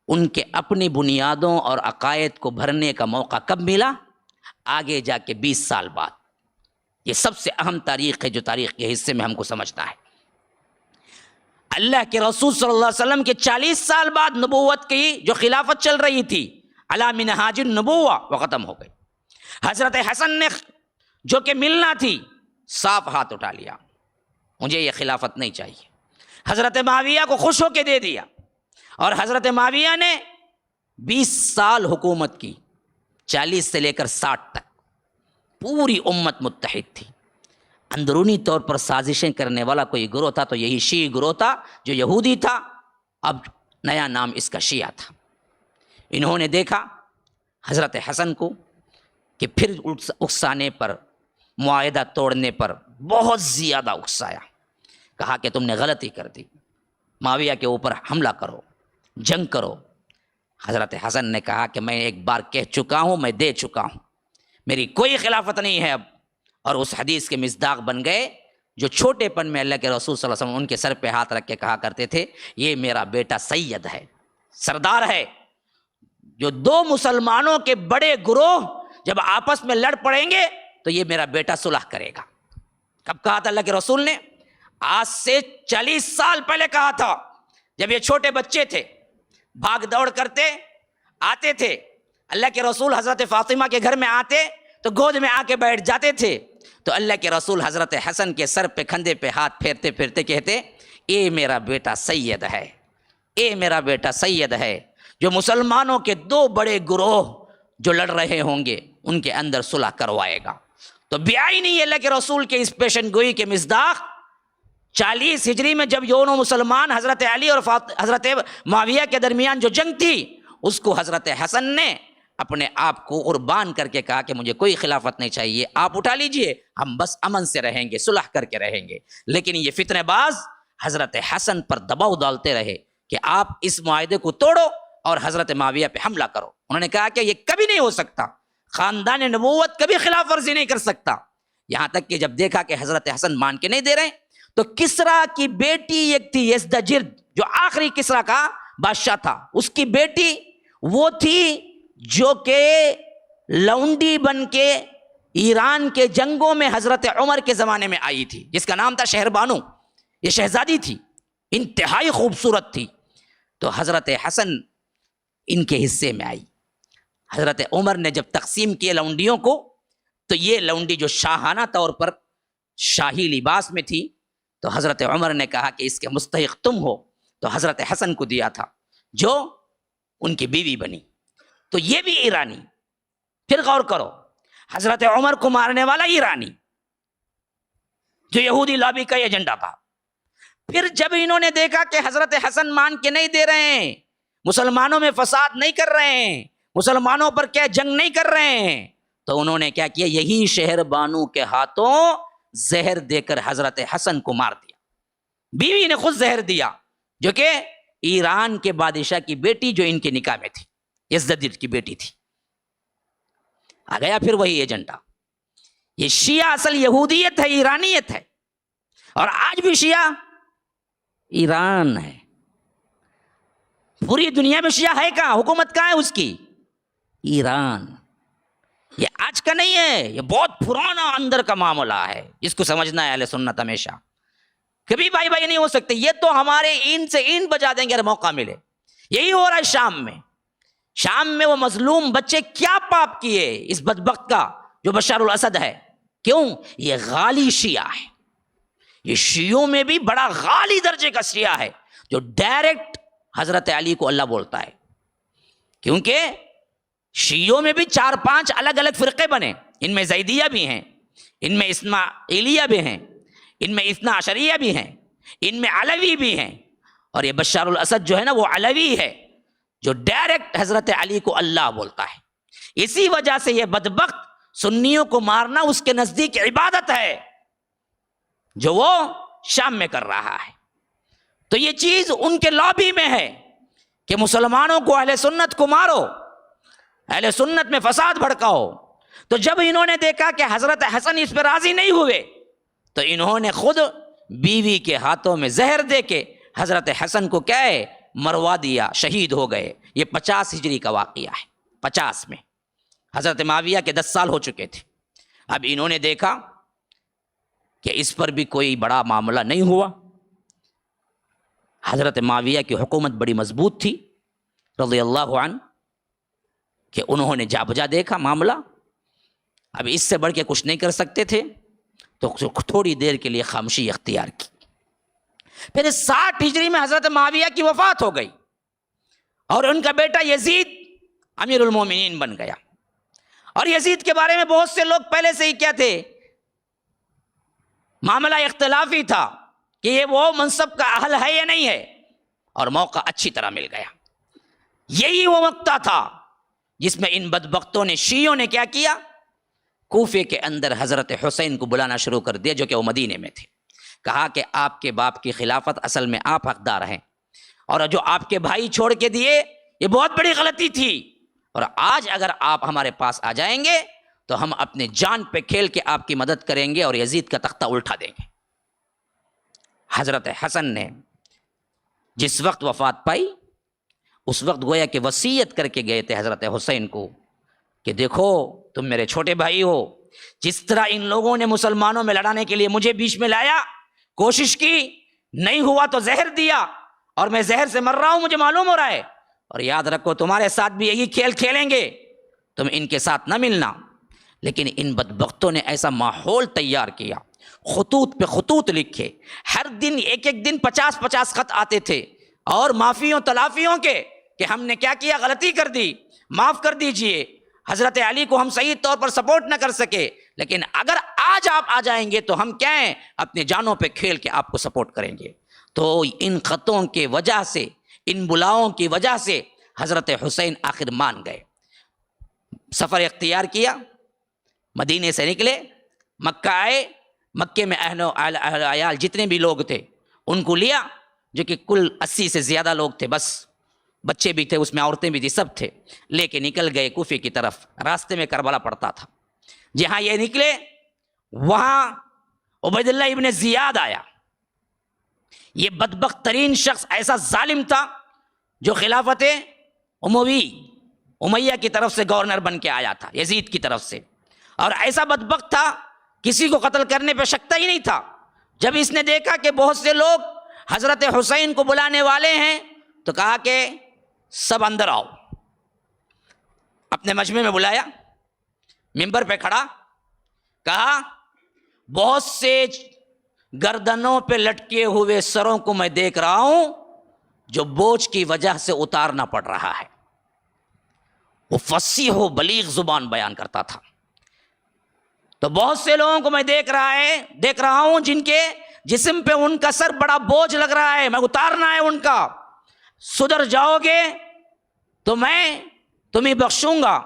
ان کے اپنی بنیادوں اور عقائد کو بھرنے کا موقع کب ملا؟ آگے جا کے 20 سال بعد۔ یہ سب سے اہم تاریخ ہے جو تاریخ کے حصے میں ہم کو سمجھنا ہے۔ اللہ کے رسول صلی اللہ علیہ وسلم کے 40 سال بعد نبوت کی جو خلافت چل رہی تھی، علی منہاج النبوہ، وہ ختم ہو گئی۔ حضرت حسن نے جو کہ ملنا تھی، صاف ہاتھ اٹھا لیا، مجھے یہ خلافت نہیں چاہیے۔ حضرت معاویہ کو خوش ہو کے دے دیا، اور حضرت معاویہ نے 20 سال حکومت کی، 40 سے لے کر 60 تک۔ پوری امت متحد تھی۔ اندرونی طور پر سازشیں کرنے والا کوئی گروہ تھا تو یہی شیعی گروہ تھا جو یہودی تھا، اب نیا نام اس کا شیعہ تھا۔ انہوں نے دیکھا حضرت حسن کو کہ پھر اکسانے پر، معاہدہ توڑنے پر بہت زیادہ اکسایا، کہا کہ تم نے غلطی کر دی، معاویہ کے اوپر حملہ کرو، جنگ کرو۔ حضرت حسن نے کہا کہ میں ایک بار کہہ چکا ہوں، میں دے چکا ہوں، میری کوئی خلافت نہیں ہے اب۔ اور اس حدیث کے مصداق بن گئے جو چھوٹے پن میں اللہ کے رسول صلی اللہ علیہ وسلم ان کے سر پہ ہاتھ رکھ کے کہا کرتے تھے، یہ میرا بیٹا سید ہے، سردار ہے۔ جو دو مسلمانوں کے بڑے گروہ جب آپس میں لڑ پڑیں گے تو یہ میرا بیٹا صلح کرے گا۔ کب کہا تھا اللہ کے رسول نے؟ آج سے 40 سال پہلے کہا تھا، جب یہ چھوٹے بچے تھے، بھاگ دوڑ کرتے آتے تھے، اللہ کے رسول حضرت فاطمہ کے گھر میں آتے تو گود میں آ کے بیٹھ جاتے تھے، تو اللہ کے رسول حضرت حسن کے سر پہ، کندھے پہ ہاتھ پھیرتے پھرتے کہتے، اے میرا بیٹا سید ہے، اے میرا بیٹا سید ہے۔ جو مسلمانوں کے دو بڑے گروہ جو لڑ رہے ہوں گے ان کے اندر صلح کروائے گا۔ تو بیائی نہیں اللہ کے رسول کے اس پیشن گوئی کے مصداق 40 ہجری میں جب یونو مسلمان حضرت علی اور حضرت معاویہ کے درمیان جو جنگ تھی، اس کو حضرت حسن نے اپنے آپ کو قربان کر کے کہا کہ مجھے کوئی خلافت نہیں چاہیے، آپ اٹھا لیجئے، ہم بس امن سے رہیں گے، صلح کر کے رہیں گے۔ لیکن یہ فتنہ باز حضرت حسن پر دباؤ ڈالتے رہے کہ آپ اس معاہدے کو توڑو اور حضرت معاویہ پہ حملہ کرو۔ انہوں نے کہا کہ یہ کبھی نہیں ہو سکتا، خاندان نبوت کبھی خلاف ورزی نہیں کر سکتا۔ یہاں تک کہ جب دیکھا کہ حضرت حسن مان کے نہیں دے رہے تو کسرا کی بیٹی ایک تھی یزدجرد، جو آخری کسرا کا بادشاہ تھا، اس کی بیٹی وہ تھی جو کہ لونڈی بن کے ایران کے جنگوں میں حضرت عمر کے زمانے میں آئی تھی، جس کا نام تھا شہربانو۔ یہ شہزادی تھی، انتہائی خوبصورت تھی۔ تو حضرت حسن ان کے حصے میں آئی۔ حضرت عمر نے جب تقسیم کیے لونڈیوں کو، تو یہ لونڈی جو شاہانہ طور پر شاہی لباس میں تھی، تو حضرت عمر نے کہا کہ اس کے مستحق تم ہو، تو حضرت حسن کو دیا تھا جو ان کی بیوی بنی۔ تو یہ بھی ایرانی۔ پھر غور کرو، حضرت عمر کو مارنے والا ایرانی، جو یہودی لابی کا ایجنڈا تھا۔ پھر جب انہوں نے دیکھا کہ حضرت حسن مان کے نہیں دے رہے ہیں، مسلمانوں میں فساد نہیں کر رہے ہیں، مسلمانوں پر کیا جنگ نہیں کر رہے ہیں، تو انہوں نے کیا کیا؟ یہی شہر بانو کے ہاتھوں زہر دے کر حضرت حسن کو مار دیا۔ بیوی نے خود زہر دیا، جو کہ ایران کے بادشاہ کی بیٹی جو ان کے نکاح میں تھی، یزدجرد کی بیٹی تھی۔ آ گیا پھر وہی ایجنڈا۔ یہ شیعہ اصل یہودیت ہے، ایرانیت ہے، اور آج بھی شیعہ ایران ہے۔ پوری دنیا میں شیعہ ہے کہاں؟ حکومت کہاں ہے اس کی؟ ایران۔ یہ آج کا نہیں ہے، یہ بہت پرانا اندر کا معاملہ ہے، جس کو سمجھنا ہے اہل سنت ہمیشہ۔ کبھی بھائی بھائی نہیں ہو سکتے، یہ تو ہمارے این سے این بجا دیں گے اگر موقع ملے۔ یہی ہو رہا ہے شام میں، شام میں وہ مظلوم بچے کیا پاپ کیے اس بدبخت کا جو بشار الاسد ہے؟ کیوں؟ یہ غالی شیعہ ہے، یہ شیعوں میں بھی بڑا غالی درجے کا شیعہ ہے جو ڈائریکٹ حضرت علی کو اللہ بولتا ہے. کیونکہ شیعوں میں بھی 4-5 الگ الگ فرقے بنے، ان میں زیدیہ بھی ہیں، ان میں اسماعیلیہ بھی ہیں، ان میں اثنا عشریہ بھی ہیں، ان میں علوی بھی ہیں، اور یہ بشار الاسد جو ہے نا وہ علوی ہے جو ڈائریکٹ حضرت علی کو اللہ بولتا ہے. اسی وجہ سے یہ بدبخت سنیوں کو مارنا اس کے نزدیک عبادت ہے جو وہ شام میں کر رہا ہے. تو یہ چیز ان کے لابی میں ہے کہ مسلمانوں کو، اہل سنت کو مارو، اہل سنت میں فساد بھڑکاؤ. تو جب انہوں نے دیکھا کہ حضرت حسن اس پہ راضی نہیں ہوئے تو انہوں نے خود بیوی کے ہاتھوں میں زہر دے کے حضرت حسن کو کیا ہے مروا دیا، شہید ہو گئے. یہ 50 ہجری کا واقعہ ہے. 50 میں حضرت معاویہ کے 10 سال ہو چکے تھے. اب انہوں نے دیکھا کہ اس پر بھی کوئی بڑا معاملہ نہیں ہوا. حضرت معاویہ کی حکومت بڑی مضبوط تھی رضی اللہ عنہ، کہ انہوں نے جا بجا دیکھا معاملہ. اب اس سے بڑھ کے کچھ نہیں کر سکتے تھے تو تھوڑی دیر کے لیے خاموشی اختیار کی. پھر 60 ہجری میں حضرت معاویہ کی وفات ہو گئی اور ان کا بیٹا یزید امیر المومنین بن گیا. اور یزید کے بارے میں بہت سے لوگ پہلے سے ہی کیا تھے، معاملہ اختلافی تھا کہ یہ وہ منصب کا اہل ہے یا نہیں ہے، اور موقع اچھی طرح مل گیا. یہی وہ وقت تھا جس میں ان بدبختوں نے، شیعوں نے کیا کیا، کوفے کے اندر حضرت حسین کو بلانا شروع کر دیا جو کہ وہ مدینے میں تھے. کہا کہ آپ کے باپ کی خلافت اصل میں آپ حقدار ہیں، اور جو آپ کے بھائی چھوڑ کے دیے یہ بہت بڑی غلطی تھی، اور آج اگر آپ ہمارے پاس آ جائیں گے تو ہم اپنے جان پہ کھیل کے آپ کی مدد کریں گے اور یزید کا تختہ الٹا دیں گے. حضرت حسن نے جس وقت وفات پائی اس وقت گویا کہ وصیت کر کے گئے تھے حضرت حسین کو کہ دیکھو تم میرے چھوٹے بھائی ہو، جس طرح ان لوگوں نے مسلمانوں میں لڑانے کے لیے مجھے بیچ میں لایا، کوشش کی، نہیں ہوا تو زہر دیا، اور میں زہر سے مر رہا ہوں، مجھے معلوم ہو رہا ہے، اور یاد رکھو تمہارے ساتھ بھی یہی کھیل کھیلیں گے، تم ان کے ساتھ نہ ملنا. لیکن ان بدبختوں نے ایسا ماحول تیار کیا، خطوط پہ خطوط لکھے، ہر دن ایک دن 50 خط آتے تھے، اور معافیوں تلافیوں کے کہ ہم نے کیا کیا، غلطی کر دی، معاف کر دیجئے، حضرت علی کو ہم صحیح طور پر سپورٹ نہ کر سکے، لیکن اگر آج آپ آ جائیں گے تو ہم کیا ہیں، اپنے جانوں پہ کھیل کے آپ کو سپورٹ کریں گے. تو ان خطوں کے وجہ سے، ان بلاؤں کی وجہ سے حضرت حسین آخر مان گئے. سفر اختیار کیا، مدینے سے نکلے، مکہ آئے. مکے میں اہل عیال جتنے بھی لوگ تھے ان کو لیا، جو کہ کل 80 سے زیادہ لوگ تھے، بس بچے بھی تھے اس میں، عورتیں بھی تھی، سب تھے، لے کے نکل گئے کوفے کی طرف. راستے میں کربلا پڑتا تھا. جہاں یہ نکلے وہاں عبید اللہ ابن زیاد آیا. یہ بدبخت ترین شخص، ایسا ظالم تھا جو خلافت امیہ کی طرف سے گورنر بن کے آیا تھا، یزید کی طرف سے، اور ایسا بدبخت تھا کسی کو قتل کرنے پہ شکتا ہی نہیں تھا. جب اس نے دیکھا کہ بہت سے لوگ حضرت حسین کو بلانے والے ہیں تو کہا کہ سب اندر آؤ. اپنے مجمع میں بلایا، منبر پہ کھڑا، کہا بہت سے گردنوں پہ لٹکے ہوئے سروں کو میں دیکھ رہا ہوں جو بوجھ کی وجہ سے اتارنا پڑ رہا ہے. وہ فصیح و بلیغ زبان بیان کرتا تھا. تو بہت سے لوگوں کو میں دیکھ رہا ہوں جن کے جسم پہ ان کا سر بڑا بوجھ لگ رہا ہے، میں اتارنا ہے ان کا. سدھر جاؤ گے تو میں تمہیں بخشوں گا،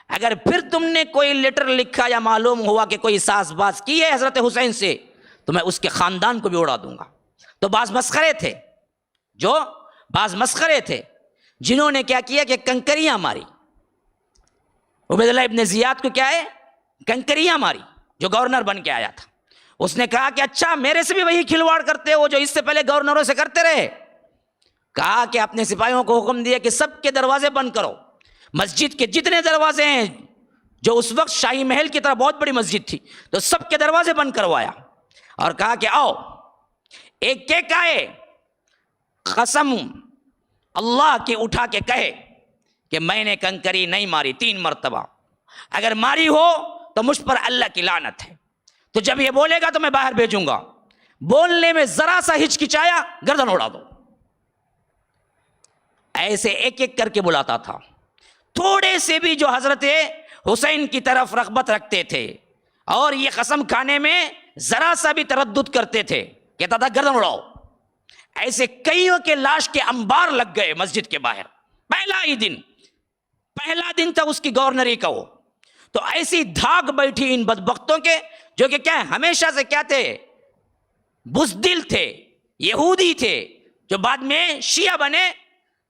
اگر پھر تم نے کوئی لیٹر لکھا یا معلوم ہوا کہ کوئی ساز باز کی ہے حضرت حسین سے تو میں اس کے خاندان کو بھی اڑا دوں گا. تو بعض مسخرے تھے جنہوں نے کیا کیا کہ کنکریاں ماری. عبید اللہ ابن زیاد کو کیا ہے، کنکریاں ماری، جو گورنر بن کے آیا تھا. اس نے کہا کہ اچھا میرے سے بھی وہی کھلواڑ کرتے ہو جو اس سے پہلے گورنروں سے کرتے رہے. کہا کہ اپنے سپاہیوں کو حکم دیا کہ سب کے دروازے بند کرو، مسجد کے جتنے دروازے ہیں، جو اس وقت شاہی محل کی طرح بہت بڑی مسجد تھی، تو سب کے دروازے بند کروایا اور کہا کہ آؤ ایک ایک آئے، قسم اللہ کی اٹھا کے کہے کہ میں نے کنکری نہیں ماری 3 مرتبہ، اگر ماری ہو تو مجھ پر اللہ کی لعنت ہے، تو جب یہ بولے گا تو میں باہر بھیجوں گا، بولنے میں ذرا سا ہچکچایا گردن اڑا دو۔ ایسے ایک ایک کر کے بلاتا تھا، تھوڑے سے بھی جو حضرت حسین کی طرف رغبت رکھتے تھے اور یہ قسم کھانے میں ذرا سا بھی تردد کرتے تھے، کہتا تھا گردن اڑاؤ۔ ایسے کئیوں کے لاش کے انبار لگ گئے مسجد کے باہر، پہلا دن تھا اس کی گورنری کا، وہ تو ایسی دھاگ بیٹھی ان بدبختوں کے، جو کہ کیا ہمیشہ سے کیا تھے، بزدل تھے، یہودی تھے، جو بعد میں شیعہ بنے،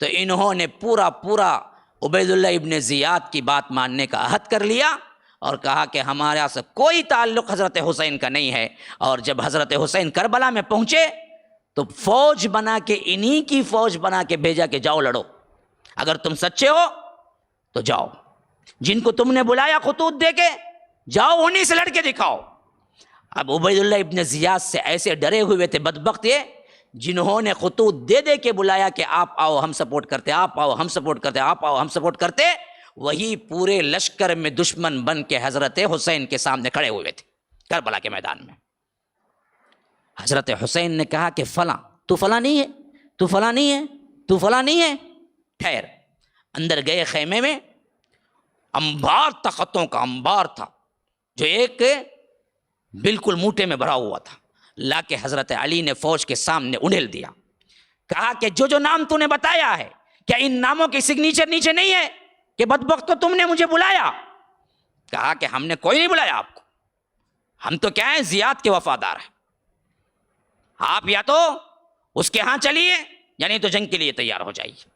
تو انہوں نے پورا عبید اللہ ابن زیاد کی بات ماننے کا عہد کر لیا اور کہا کہ ہمارا سے کوئی تعلق حضرت حسین کا نہیں ہے۔ اور جب حضرت حسین کربلا میں پہنچے تو فوج بنا کے، انہی کی فوج بنا کے بھیجا کہ جاؤ لڑو، اگر تم سچے ہو تو جاؤ، جن کو تم نے بلایا خطوط دے کے، جاؤ انہی سے لڑ کے دکھاؤ۔ اب عبید اللہ ابن زیاد سے ایسے ڈرے ہوئے تھے بدبخت یہ، جنہوں نے خطوط دے دے کے بلایا کہ آپ آؤ ہم سپورٹ کرتے، آپ آؤ ہم سپورٹ کرتے، آپ آؤ ہم سپورٹ کرتے، وہی پورے لشکر میں دشمن بن کے حضرت حسین کے سامنے کھڑے ہوئے تھے کربلا کے میدان میں۔ حضرت حسین نے کہا کہ فلاں، تو فلاں نہیں ہے، تو فلاں نہیں ہے، تو فلاں نہیں ہے، ٹھہر۔ اندر گئے خیمے میں، انبار تھا، خطوں کا انبار تھا، جو ایک بالکل موٹے میں بھرا ہوا تھا، لا کے حضرت علی نے فوج کے سامنے انڈیل دیا، کہا کہ جو نام تو نے بتایا ہے، کیا ان ناموں کی سگنیچر نیچے نہیں ہے کہ بدبختو تم نے مجھے بلایا؟ کہا کہ ہم نے کوئی نہیں بلایا آپ کو، ہم تو کیا ہیں، زیاد کے وفادار ہیں، آپ یا تو اس کے ہاں چلیے یعنی تو جنگ کے لیے تیار ہو جائیے۔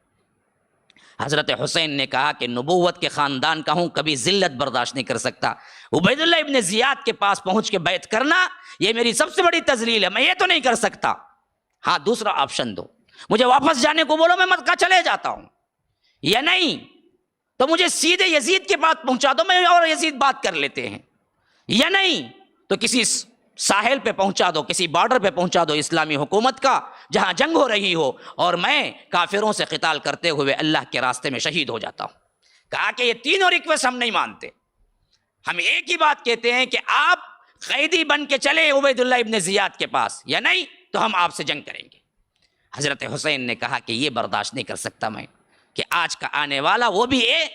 حضرت حسین نے کہا کہ نبوت کے خاندان کا ہوں، کبھی ذلت برداشت نہیں کر سکتا، عبید اللہ ابن زیاد کے پاس پہنچ کے بیعت کرنا یہ میری سب سے بڑی تذلیل ہے، میں یہ تو نہیں کر سکتا، ہاں دوسرا آپشن دو، مجھے واپس جانے کو بولو، میں مکہ چلے جاتا ہوں، یا نہیں تو مجھے سیدھے یزید کے پاس پہنچا دو، میں اور یزید بات کر لیتے ہیں، یا نہیں تو کسی ساحل پہ پہنچا دو، کسی بارڈر پہ پہنچا دو اسلامی حکومت کا، جہاں جنگ ہو رہی ہو، اور میں کافروں سے قتال کرتے ہوئے اللہ کے راستے میں شہید ہو جاتا ہوں۔ کہا کہ یہ تینوں ریکویسٹ ہم نہیں مانتے، ہم ایک ہی بات کہتے ہیں کہ آپ قیدی بن کے چلے عبید اللہ ابن زیاد کے پاس، یا نہیں تو ہم آپ سے جنگ کریں گے۔ حضرت حسین نے کہا کہ یہ برداشت نہیں کر سکتا میں کہ آج کا آنے والا وہ بھی ہے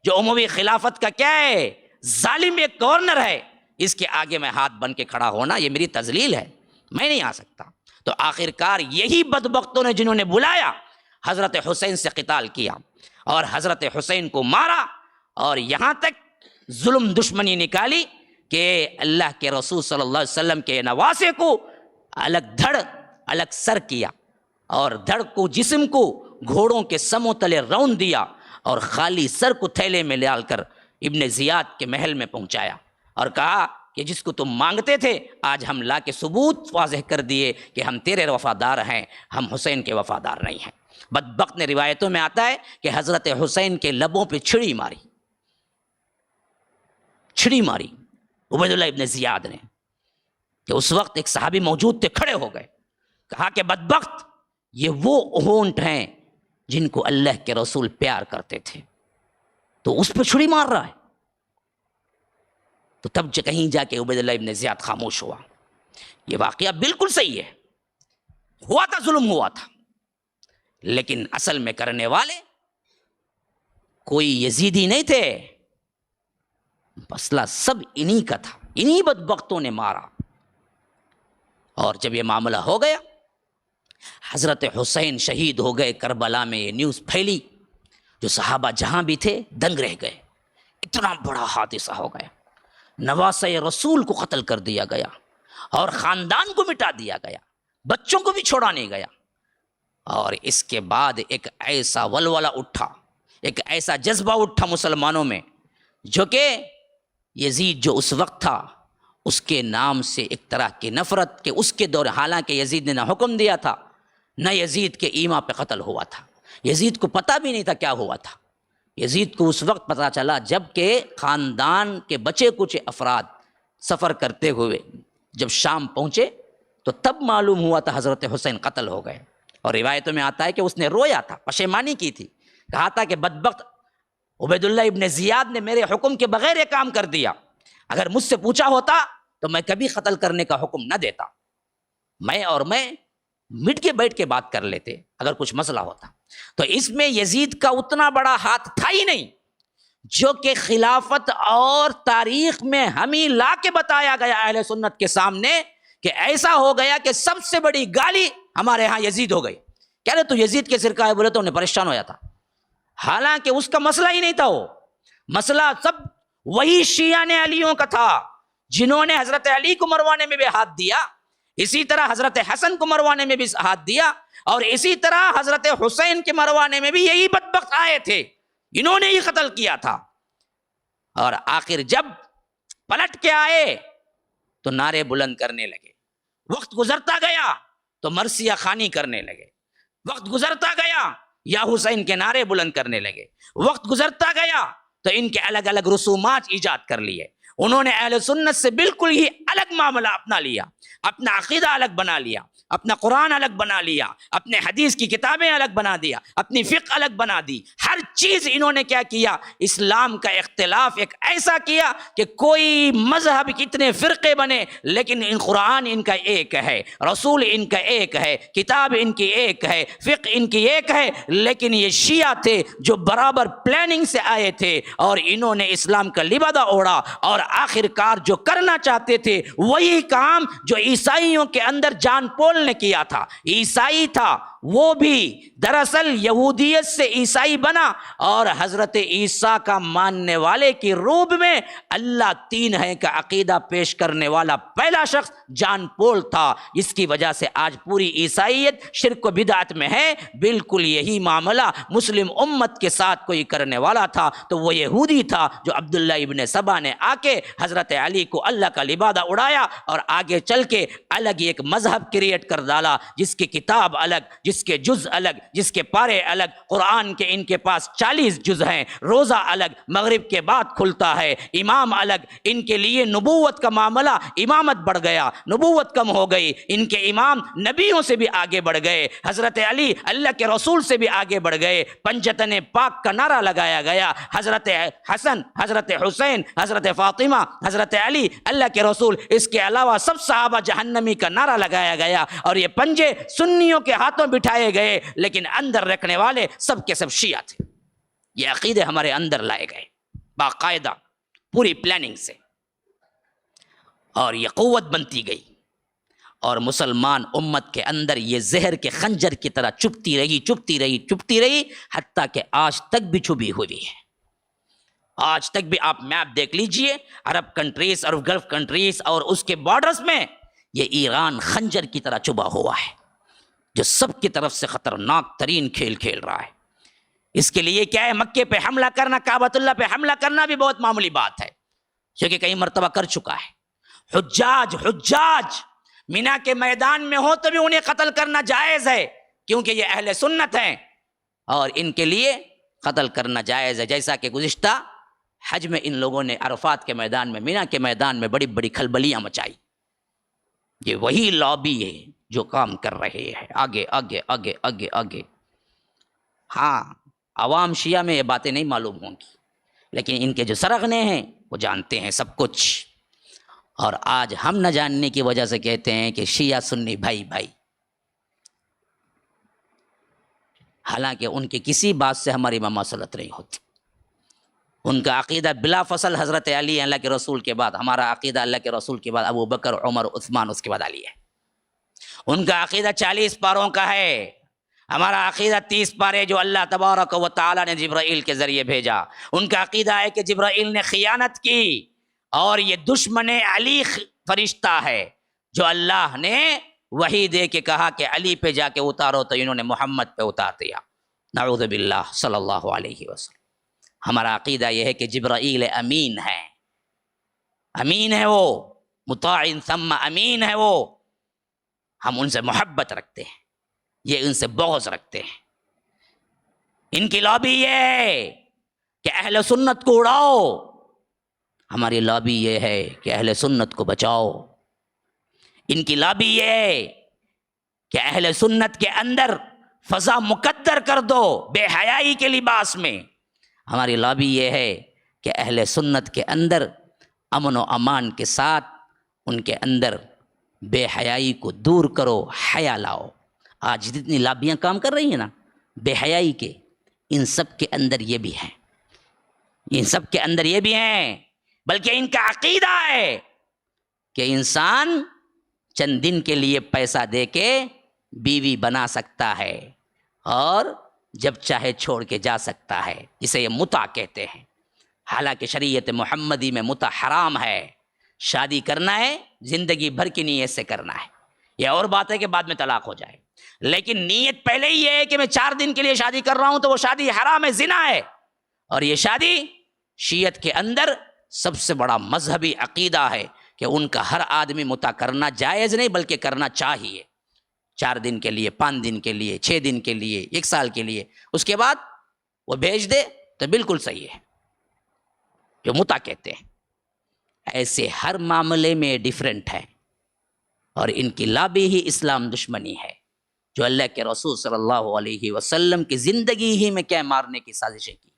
جو اموی خلافت کا کیا ہے، ظالم ایک گورنر ہے، اس کے آگے میں ہاتھ بن کے کھڑا ہونا یہ میری تذلیل ہے، میں نہیں آ سکتا۔ تو آخرکار یہی بدبختوں نے جنہوں نے بلایا حضرت حسین سے قتال کیا اور حضرت حسین کو مارا، اور یہاں تک ظلم دشمنی نکالی کہ اللہ کے رسول صلی اللہ علیہ وسلم کے نواسے کو الگ دھڑ الگ سر کیا، اور دھڑ کو، جسم کو گھوڑوں کے سموں تلے رون دیا، اور خالی سر کو تھیلے میں ڈال کر ابن زیاد کے محل میں پہنچایا، اور کہا کہ جس کو تم مانگتے تھے آج ہم لا کے ثبوت واضح کر دیے کہ ہم تیرے وفادار ہیں، ہم حسین کے وفادار نہیں ہیں۔ بدبخت نے روایتوں میں آتا ہے کہ حضرت حسین کے لبوں پہ چھڑی ماری عبید اللہ ابن زیاد نے، کہ اس وقت ایک صحابی موجود تھے، کھڑے ہو گئے، کہا کہ بدبخت یہ وہ ہونٹ ہیں جن کو اللہ کے رسول پیار کرتے تھے، تو اس پہ چھڑی مار رہا ہے۔ تو تب کہیں جا کے عبید اللہ ابن زیاد خاموش ہوا۔ یہ واقعہ بالکل صحیح ہے، ہوا تھا، ظلم ہوا تھا، لیکن اصل میں کرنے والے کوئی یزیدی نہیں تھے، مسئلہ سب انہی کا تھا، انہی بدبختوں نے مارا۔ اور جب یہ معاملہ ہو گیا، حضرت حسین شہید ہو گئے کربلا میں، یہ نیوز پھیلی، جو صحابہ جہاں بھی تھے دنگ رہ گئے، اتنا بڑا حادثہ ہو گیا، نواسہ رسول کو قتل کر دیا گیا، اور خاندان کو مٹا دیا گیا، بچوں کو بھی چھوڑا نہیں گیا۔ اور اس کے بعد ایک ایسا ولولہ اٹھا، ایک ایسا جذبہ اٹھا مسلمانوں میں، جو کہ یزید جو اس وقت تھا اس کے نام سے ایک طرح کی نفرت، کہ اس کے دور، حالانکہ یزید نے نہ حکم دیا تھا نہ یزید کے ایما پہ قتل ہوا تھا، یزید کو پتہ بھی نہیں تھا کیا ہوا تھا، یزید کو اس وقت پتہ چلا جب کہ خاندان کے بچے کچھ افراد سفر کرتے ہوئے جب شام پہنچے تو تب معلوم ہوا تھا حضرت حسین قتل ہو گئے۔ اور روایتوں میں آتا ہے کہ اس نے رویا تھا، پشیمانی کی تھی، کہا تھا کہ بدبخت عبید اللہ ابن زیاد نے میرے حکم کے بغیر یہ کام کر دیا، اگر مجھ سے پوچھا ہوتا تو میں کبھی قتل کرنے کا حکم نہ دیتا، میں مٹ کے بیٹھ کے بات کر لیتے اگر کچھ مسئلہ ہوتا۔ تو اس میں یزید کا اتنا بڑا ہاتھ تھا ہی نہیں، جو کہ خلافت اور تاریخ میں ہمیں لا کے بتایا گیا اہل سنت کے سامنے کہ ایسا ہو گیا کہ سب سے بڑی گالی ہمارے ہاں یزید ہو گئی۔ کہہ رہے تو یزید کے سرکہ ہے، بولے تو انہیں پریشان ہو جاتا، حالانکہ اس کا مسئلہ ہی نہیں تھا، وہ مسئلہ سب وہی شیعہ نے علیوں کا تھا، جنہوں نے حضرت علی کو مروانے میں بھی ہاتھ دیا، اسی طرح حضرت حسن کو مروانے میں بھی ہاتھ دیا، اور اسی طرح حضرت حسین کے مروانے میں بھی یہی بدبخت آئے تھے، انہوں نے ہی قتل کیا تھا۔ اور آخر جب پلٹ کے آئے تو نعرے بلند کرنے لگے، وقت گزرتا گیا تو مرثیہ خوانی کرنے لگے، وقت گزرتا گیا یا حسین کے نعرے بلند کرنے لگے، وقت گزرتا گیا تو ان کے الگ الگ رسومات ایجاد کر لیے، انہوں نے اہل سنت سے بالکل ہی الگ معاملہ اپنا لیا، اپنا عقیدہ الگ بنا لیا، اپنا قرآن الگ بنا لیا، اپنے حدیث کی کتابیں الگ بنا دیا، اپنی فقہ الگ بنا دی، ہر چیز انہوں نے کیا کیا، اسلام کا اختلاف ایک ایسا کیا کہ کوئی مذہب کتنے فرقے بنے لیکن ان قرآن ان کا ایک ہے، رسول ان کا ایک ہے، کتاب ان کی ایک ہے، فقہ ان کی ایک ہے، لیکن یہ شیعہ تھے جو برابر پلاننگ سے آئے تھے اور انہوں نے اسلام کا لبادہ اوڑھا اور آخر کار جو کرنا چاہتے تھے وہی کام جو عیسائیوں کے اندر جان پول نے کیا تھا۔ عیسائی تھا وہ بھی دراصل یہودیت سے عیسائی بنا اور حضرت عیسیٰ کا ماننے والے کی روب میں اللہ تین ہے کا عقیدہ پیش کرنے والا پہلا شخص جان پول تھا، جس کی وجہ سے آج پوری عیسائیت شرک و بدعت میں ہے۔ بالکل یہی معاملہ مسلم امت کے ساتھ کوئی کرنے والا تھا تو وہ یہودی تھا جو عبداللہ ابن سبا نے آ کے حضرت علی کو اللہ کا لبادہ اڑایا اور آگے چل کے الگ ایک مذہب کریٹ کر ڈالا، جس کی کتاب الگ، جس کے جز الگ، جس کے پارے الگ، قرآن کے ان کے پاس 40 جز ہیں، روزہ الگ، مغرب کے بعد کھلتا ہے، امام الگ، ان کے لیے نبوت کا معاملہ، امامت بڑھ گیا، نبوت کم ہو گئی، ان کے امام نبیوں سے بھی آگے بڑھ گئے، حضرت علی اللہ کے رسول سے بھی آگے بڑھ گئے، پنجتن پاک کا نعرہ لگایا گیا، حضرت حسن، حضرت حسین، حضرت فاطمہ، حضرت علی اللہ کے رسول، اس کے علاوہ سب صحابہ جہنمی کا نعرہ لگایا گیا، اور یہ پنجے سنیوں کے ہاتھوں بٹھائے گئے لیکن اندر رکھنے والے سب کے سب شیعہ تھے۔ یہ عقیدے ہمارے اندر لائے گئے باقاعدہ پوری پلاننگ سے، اور یہ قوت بنتی گئی، اور مسلمان امت کے اندر یہ زہر کے خنجر کی طرح چپتی رہی حتیٰ کہ آج تک بھی چھپی ہوئی ہے۔ آج تک بھی آپ میپ دیکھ لیجئے، عرب کنٹریز اور گلف کنٹریز اور اس کے بارڈرز میں یہ ایران خنجر کی طرح چھپا ہوا ہے، جو سب کی طرف سے خطرناک ترین کھیل کھیل رہا ہے۔ اس کے لیے کیا ہے، مکے پہ حملہ کرنا، کعبۃ اللہ پہ حملہ کرنا بھی بہت معمولی بات ہے، جو کہ کئی مرتبہ کر چکا ہے۔ حجاج مینا کے میدان میں ہو تو بھی انہیں قتل کرنا جائز ہے، کیونکہ یہ اہل سنت ہیں اور ان کے لیے قتل کرنا جائز ہے۔ جیسا کہ گزشتہ حج میں ان لوگوں نے عرفات کے میدان میں، مینا کے میدان میں بڑی بڑی کھلبلیاں مچائی۔ یہ وہی لابی ہے جو کام کر رہے ہیں، آگے آگے آگے آگے آگے۔ ہاں، عوام شیعہ میں یہ باتیں نہیں معلوم ہوں گی، لیکن ان کے جو سرغنے ہیں وہ جانتے ہیں سب کچھ، اور آج ہم نہ جاننے کی وجہ سے کہتے ہیں کہ شیعہ سنی بھائی بھائی، حالانکہ ان کی کسی بات سے ہماری مماثلت نہیں ہوتی۔ ان کا عقیدہ بلا فصل حضرت علی اللہ کے رسول کے بعد، ہمارا عقیدہ اللہ کے رسول کے بعد ابو بکر، عمر، عثمان، اس کے بعد علی ہے۔ ان کا عقیدہ 40 پاروں کا ہے، ہمارا عقیدہ 30 پارے جو اللہ تبارک و تعالیٰ نے جبرائیل کے ذریعے بھیجا۔ ان کا عقیدہ ہے کہ جبرائیل نے خیانت کی اور یہ دشمن علی فرشتہ ہے جو اللہ نے وحی دے کے کہا کہ علی پہ جا کے اتارو، تو انہوں نے محمد پہ اتار دیا، نعوذ باللہ صلی اللہ علیہ وسلم۔ ہمارا عقیدہ یہ ہے کہ جبرائیل امین ہے، امین ہے وہ، مطاع ثم امین ہے وہ، ہم ان سے محبت رکھتے ہیں، یہ ان سے بغض رکھتے ہیں۔ ان کی لابی یہ ہے کہ اہل سنت کو اڑاؤ، ہماری لابی یہ ہے کہ اہل سنت کو بچاؤ۔ ان کی لابی یہ ہے کہ اہل سنت کے اندر فضا مقدر کر دو بے حیائی کے لباس میں، ہماری لابی یہ ہے کہ اہل سنت کے اندر امن و امان کے ساتھ ان کے اندر بے حیائی کو دور کرو، حیا لاؤ۔ آج جتنی لابیاں کام کر رہی ہیں نا بے حیائی کے، ان سب کے اندر یہ بھی ہیں، ان سب کے اندر یہ بھی ہیں، بلکہ ان کا عقیدہ ہے کہ انسان چند دن کے لیے پیسہ دے کے بیوی بنا سکتا ہے اور جب چاہے چھوڑ کے جا سکتا ہے، جسے یہ متع کہتے ہیں۔ حالانکہ شریعت محمدی میں متع حرام ہے۔ شادی کرنا ہے زندگی بھر کی نیت سے کرنا ہے، یہ اور بات ہے کہ بعد میں طلاق ہو جائے، لیکن نیت پہلے ہی یہ ہے کہ میں 4 دن کے لیے شادی کر رہا ہوں تو وہ شادی حرام ہے، زنا ہے۔ اور یہ شادی شیعت کے اندر سب سے بڑا مذہبی عقیدہ ہے کہ ان کا ہر آدمی متع کرنا جائز نہیں بلکہ کرنا چاہیے، 4 دن کے لیے، 5 دن کے لیے، 6 دن کے لیے، 1 سال کے لیے، اس کے بعد وہ بھیج دے تو بالکل صحیح ہے، جو متع کہتے ہیں۔ ایسے ہر معاملے میں ڈیفرنٹ ہے، اور ان کی لابی ہی اسلام دشمنی ہے، جو اللہ کے رسول صلی اللہ علیہ وسلم کی زندگی ہی میں کیا مارنے کی سازشیں کی،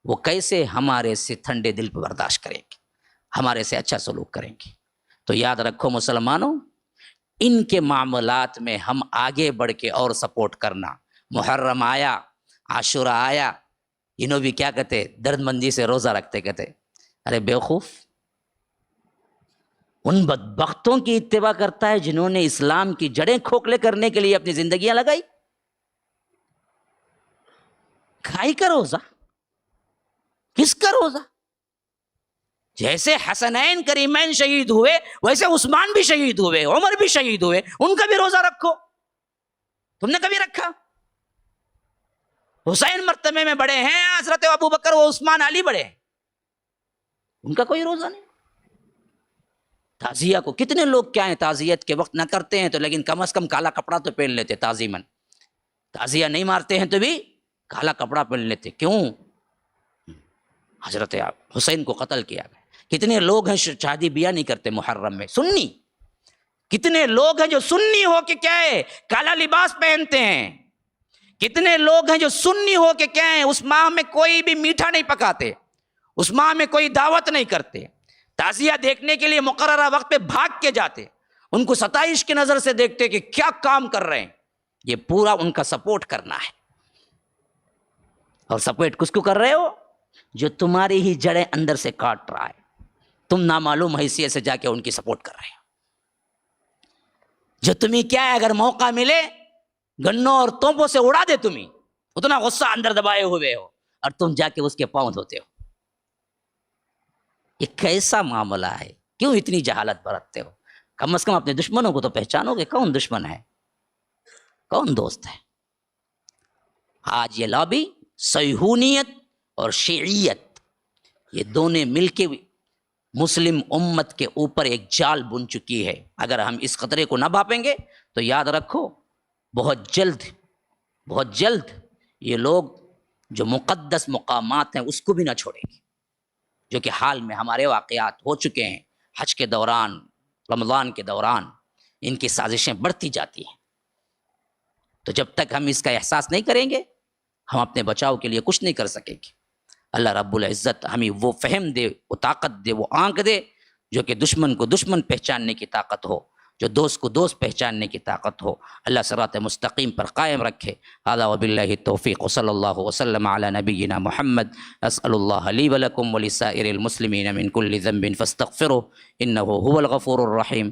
وہ کیسے ہمارے سے ٹھنڈے دل پہ برداشت کریں گے، ہمارے سے اچھا سلوک کریں گے۔ تو یاد رکھو مسلمانوں، ان کے معاملات میں ہم آگے بڑھ کے اور سپورٹ کرنا۔ محرم آیا، عاشورہ آیا، انہوں بھی کیا کہتے، درد مندی سے روزہ رکھتے، کہتے ارے بیوقوف، ان بدبختوں کی اتباع کرتا ہے جنہوں نے اسلام کی جڑیں کھوکھلے کرنے کے لیے اپنی زندگیاں لگائی۔ کھائی کا روزہ، کس کا روزہ؟ جیسے حسنین کریمین شہید ہوئے ویسے عثمان بھی شہید ہوئے، عمر بھی شہید ہوئے، ان کا بھی روزہ رکھو۔ تم نے کبھی رکھا؟ حسین مرتبے میں بڑے ہیں، حضرت ابو بکر و عثمان علی بڑے ہیں، ان کا کوئی روزہ نہیں۔ تعزیہ کو کتنے لوگ کیا ہیں تعزیت کے وقت نہ کرتے ہیں تو لیکن کم از کم کالا کپڑا تو پہن لیتے تعظیماً، تعزیہ نہیں مارتے ہیں تو بھی کالا کپڑا پہن لیتے۔ کیوں؟ حضرت حسین کو قتل کیا گیا۔ کتنے لوگ ہیں شادی بیاہ نہیں کرتے محرم میں، سنی، کتنے لوگ ہیں جو سنی ہو کے کیا ہے کالا لباس پہنتے ہیں، کتنے لوگ ہیں جو سنی ہو کے کیا ہے اس ماہ میں کوئی بھی میٹھا نہیں پکاتے، اس ماہ میں کوئی دعوت نہیں کرتے، تعزیہ دیکھنے کے لیے مقررہ وقت پہ بھاگ کے جاتے، ان کو ستائش کی نظر سے دیکھتے کہ کیا کام کر رہے ہیں۔ یہ پورا ان کا سپورٹ کرنا ہے، اور سپورٹ کس کو کر رہے ہو؟ جو تمہاری ہی جڑیں اندر سے کاٹ رہا ہے، تم نامعلوم حیثیت سے جا کے ان کی سپورٹ کر رہے ہو، جو تمہیں کیا ہے اگر موقع ملے گنوں اور توپوں سے اڑا دے، تمہیں اتنا غصہ اندر دبائے ہوئے ہو اور تم جا کے اس کے پاؤں دھوتے ہو۔ یہ کیسا معاملہ ہے؟ کیوں اتنی جہالت برتتے ہو؟ کم از کم اپنے دشمنوں کو تو پہچانو کہ کون دشمن ہے، کون دوست ہے۔ آج یہ لابی صہیونیت اور شیعیت، یہ دونوں مل کے مسلم امت کے اوپر ایک جال بن چکی ہے۔ اگر ہم اس خطرے کو نہ بھاپیں گے تو یاد رکھو بہت جلد یہ لوگ جو مقدس مقامات ہیں اس کو بھی نہ چھوڑیں گے، جو کہ حال میں ہمارے واقعات ہو چکے ہیں۔ حج کے دوران، رمضان کے دوران ان کی سازشیں بڑھتی جاتی ہیں، تو جب تک ہم اس کا احساس نہیں کریں گے ہم اپنے بچاؤ کے لیے کچھ نہیں کر سکیں گے۔ اللہ رب العزت ہمیں وہ فہم دے، وہ طاقت دے، وہ آنکھ دے جو کہ دشمن کو دشمن پہچاننے کی طاقت ہو، جو دوست کو دوست پہچاننے کی طاقت ہو۔ اللہ صراط مستقیم پر قائم رکھے۔ ھذا وباللہ التوفیق، وصلی اللہ وسلم علی نبینا محمد۔ اسأل اللہ لی ولکم ولسائر المسلمین من کل ذنب فاستغفروہ انہ هو الغفور الرحیم۔